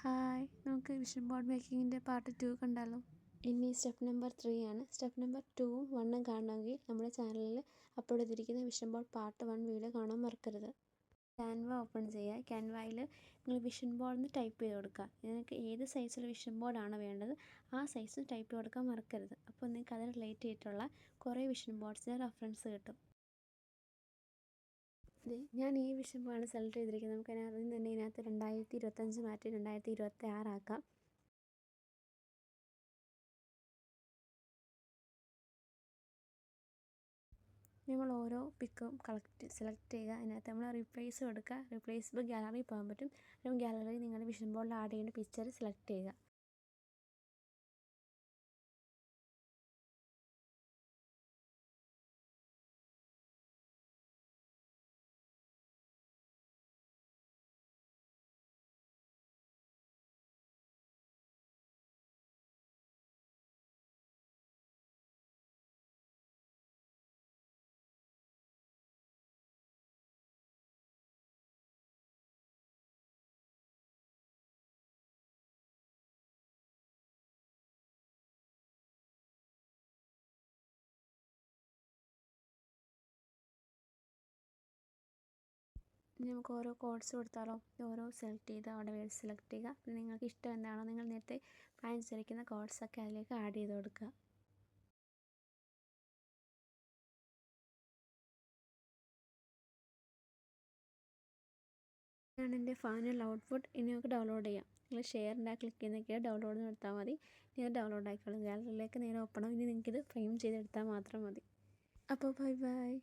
Hi, നമുക്ക് vision board മേക്കിങ്ങിൻ്റെ part 2 കണ്ടാലോ? ഇനി സ്റ്റെപ്പ് നമ്പർ 3 ആണ്. സ്റ്റെപ്പ് നമ്പർ 2ഉം 1ഉം കാണണമെങ്കിൽ നമ്മുടെ ചാനലിൽ അപ്ലോഡ് ചെയ്തിരിക്കുന്ന വിഷൻ ബോർഡ് പാർട്ട് 1 വീഡിയോ കാണാൻ മറക്കരുത്. ക്യാൻവ ഓപ്പൺ ചെയ്യുക. ക്യാൻവയിൽ നിങ്ങൾ വിഷൻ ബോർഡ് എന്ന് ടൈപ്പ് ചെയ്ത് കൊടുക്കുക. നിങ്ങൾക്ക് ഏത് സൈസിൽ വിഷൻ ബോർഡാണ് വേണ്ടത് ആ സൈസ് ടൈപ്പ് ചെയ്ത് കൊടുക്കാൻ മറക്കരുത്. അപ്പോൾ നിങ്ങൾക്ക് അതിന് റിലേറ്റ് ചെയ്തിട്ടുള്ള കുറേ വിഷൻ ബോർഡ്സിൻ്റെ റെഫറൻസ് കിട്ടും. ഞാൻ ഈ വിഷൻ ബോർഡാണ് സെലക്ട് ചെയ്തിരിക്കുന്നത്. നമുക്ക് ആദ്യം തന്നെ ഇതിനകത്ത് 2025 മാറ്റി 2026 ആക്കാം. നമ്മൾ ഓരോ പിക്കും സെലക്ട് ചെയ്യുക. അതിനകത്ത് നമ്മൾ റീപ്ലേസ് കൊടുക്കുക. റീപ്ലേസ് ഇപ്പോൾ ഗാലറി പോകാൻ പറ്റും. അല്ലെങ്കിൽ ഗാലറി നിങ്ങളുടെ വിഷൻ ബോർഡിൽ ആഡ് ചെയ്യേണ്ട പിക്ചർ സെലക്ട് ചെയ്യുക. ഇനി നമുക്ക് ഓരോ കോഡ്സ് കൊടുത്താലോ? ഓരോ സെലക്ട് ചെയ്ത് അവിടെ വേണ്ടി സെലക്ട് ചെയ്യുക. പിന്നെ നിങ്ങൾക്ക് ഇഷ്ടം എന്താണോ നിങ്ങൾ നേരത്തെ പ്ലാൻ ചെയ്തിരിക്കുന്ന കോഡ്സൊക്കെ അതിലേക്ക് ആഡ് ചെയ്ത് കൊടുക്കുക. ഇതാണ് എൻ്റെ ഫൈനൽ ഔട്ട്പുട്ട്. ഇനി നമുക്ക് ഡൗൺലോഡ് ചെയ്യാം. നിങ്ങൾ ഷെയറിൻ്റെ ക്ലിക്ക് ചെയ്യുന്നൊക്കെ ഡൗൺലോഡ് എടുത്താൽ മതി. ഇനി അത് ഡൗൺലോഡ് ആയിക്കോളും. ഗാലറിയിലേക്ക് നേരെ ഓപ്പൺ ആവും. ഇനി നിങ്ങൾക്കിത് ഫ്രെയിം ചെയ്തെടുത്താൽ മാത്രം മതി. അപ്പോൾ ബൈ ബൈ.